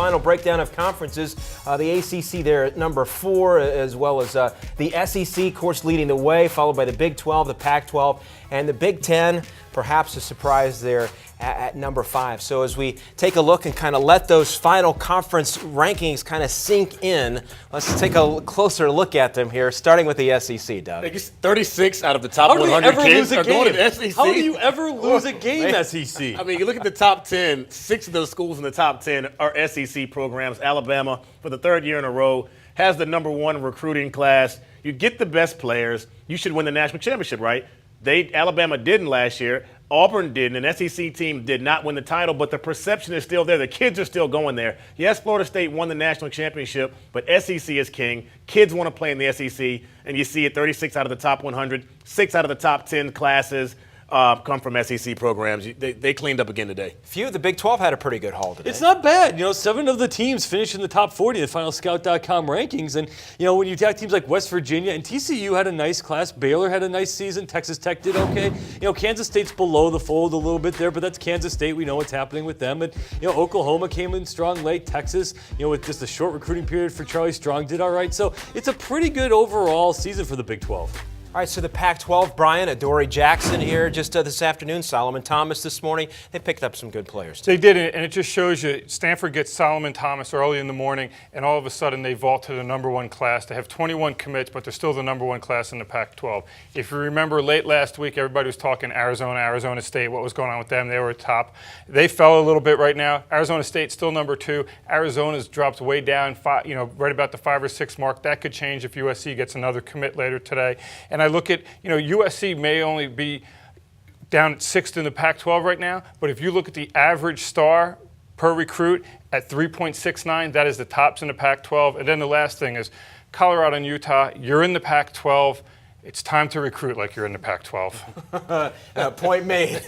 final breakdown of conferences. The ACC there at number 4, as well as the SEC, of course, leading the way, followed by the Big 12, the Pac-12, and the Big 10, perhaps a surprise there at number 5. So as we take a look and kind of let those final conference rankings kind of sink in, let's take a closer look at them here, starting with the SEC, Doug. 36 out of the top 100 kids are going to the SEC. How do you ever lose a game, SEC? I mean, you look at the top 10, 6 of those schools in the top 10 are SEC programs. Alabama, for the 3rd year in a row, has the number 1 recruiting class. You get the best players. You should win the national championship, right? Alabama didn't last year. Auburn didn't. An SEC team did not win the title, but the perception is still there. The kids are still going there. Yes, Florida State won the national championship, but SEC is king. Kids want to play in the SEC, and you see it 36 out of the top 100, 6 out of the top 10 classes come from SEC programs. They cleaned up again today. The Big 12 had a pretty good haul today. It's not bad. 7 of the teams finished in the top 40 in the final Scout.com rankings. And, when you take teams like West Virginia and TCU had a nice class, Baylor had a nice season, Texas Tech did okay. Kansas State's below the fold a little bit there, but that's Kansas State. We know what's happening with them. And, Oklahoma came in strong late. Texas, with just a short recruiting period for Charlie Strong, did all right. So it's a pretty good overall season for the Big 12. All right, so the Pac-12, Brian, Adoree Jackson here just this afternoon, Solomon Thomas this morning. They picked up some good players, too. They did, and it just shows you Stanford gets Solomon Thomas early in the morning, and all of a sudden they vault to the number 1 class. They have 21 commits, but they're still the number 1 class in the Pac-12. If you remember late last week, everybody was talking Arizona State, what was going on with them. They were top. They fell a little bit right now. Arizona State still number 2. Arizona's dropped way down, right about the 5 or 6 mark. That could change if USC gets another commit later today. And I look at, USC may only be down at 6th in the Pac-12 right now, but if you look at the average star per recruit at 3.69, that is the tops in the Pac-12. And then the last thing is Colorado and Utah, you're in the Pac-12. It's time to recruit like you're in the Pac-12. Point made,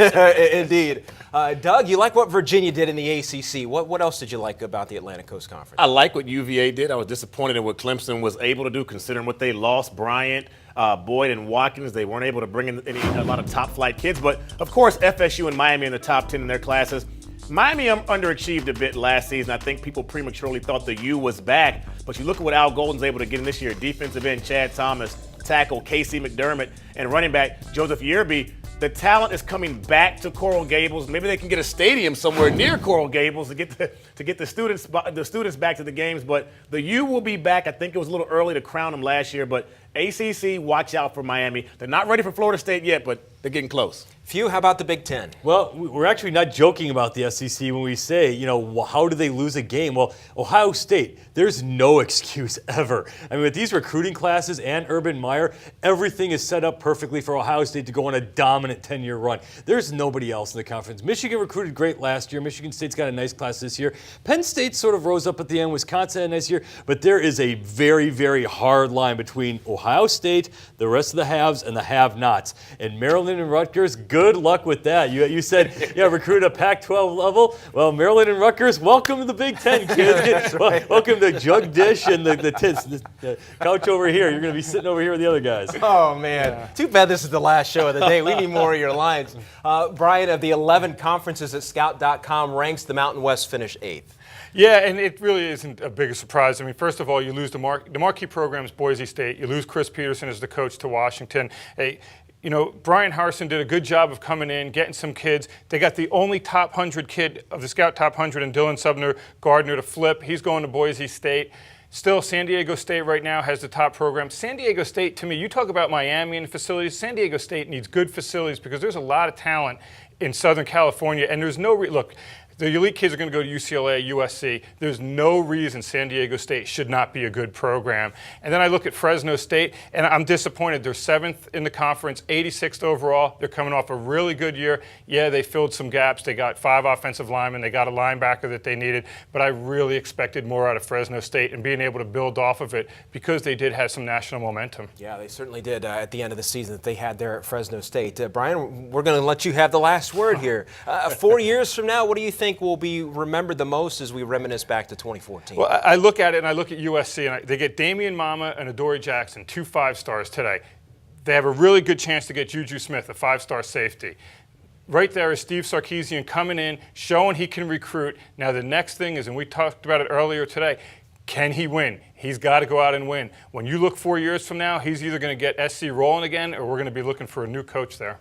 indeed. Doug, you like what Virginia did in the ACC. What else did you like about the Atlantic Coast Conference? I like what UVA did. I was disappointed in what Clemson was able to do, considering what they lost. Bryant, Boyd, and Watkins, they weren't able to bring in a lot of top-flight kids. But, of course, FSU and Miami in the top 10 in their classes. Miami underachieved a bit last season. I think people prematurely thought the U was back. But you look at what Al Golden's able to get in this year. Defensive end Chad Thomas, tackle Casey McDermott, and running back Joseph Yerby. The talent is coming back to Coral Gables. Maybe they can get a stadium somewhere near Coral Gables to get the students back to the games. But the U will be back. I think it was a little early to crown them last year. But ACC, watch out for Miami. They're not ready for Florida State yet, but they're getting close. How about the Big 10? Well, we're actually not joking about the SEC when we say, how do they lose a game? Well, Ohio State, there's no excuse ever. I mean, with these recruiting classes and Urban Meyer, everything is set up perfectly for Ohio State to go on a dominant 10-year run. There's nobody else in the conference. Michigan recruited great last year. Michigan State's got a nice class this year. Penn State sort of rose up at the end. Wisconsin had a nice year. But there is a very, very hard line between Ohio State, the rest of the haves, and the have-nots. And Maryland and Rutgers, good luck with that. You said, recruit a Pac-12 level. Well, Maryland and Rutgers, welcome to the Big Ten, kids. Welcome to Jug Dish and the couch over here. You're going to be sitting over here with the other guys. Oh, man. Yeah. Too bad this is the last show of the day. We need more of your lines. Brian, of the 11 conferences that Scout.com ranks, the Mountain West finished 8th. Yeah, and it really isn't a big surprise. I mean, first of all, you lose the marquee programs, Boise State. You lose Chris Peterson as the coach to Washington. Brian Harsin did a good job of coming in, getting some kids. They got the only top 100 kid of the Scout top 100 and Dylan Subner Gardner to flip. He's going to Boise State. Still, San Diego State right now has the top program. San Diego State, to me, you talk about Miami and facilities. San Diego State needs good facilities because there's a lot of talent in Southern California, and there's no look. The elite kids are going to go to UCLA, USC. There's no reason San Diego State should not be a good program. And then I look at Fresno State, and I'm disappointed. They're 7th in the conference, 86th overall. They're coming off a really good year. Yeah, they filled some gaps. They got 5 offensive linemen. They got a linebacker that they needed. But I really expected more out of Fresno State and being able to build off of it because they did have some national momentum. Yeah, they certainly did at the end of the season that they had there at Fresno State. Brian, we're going to let you have the last word here. 4 years from now, what do you think will be remembered the most as we reminisce back to 2014? Well, I look at it and I look at USC, and they get Damian Mama and Adoree Jackson, 2 5-stars today. They have a really good chance to get Juju Smith, a 5-star safety. right there is Steve Sarkisian coming in, showing he can recruit. Now the next thing is, and we talked about it earlier today, can he win? He's got to go out and win. When you look 4 years from now, he's either going to get SC rolling again or we're going to be looking for a new coach there.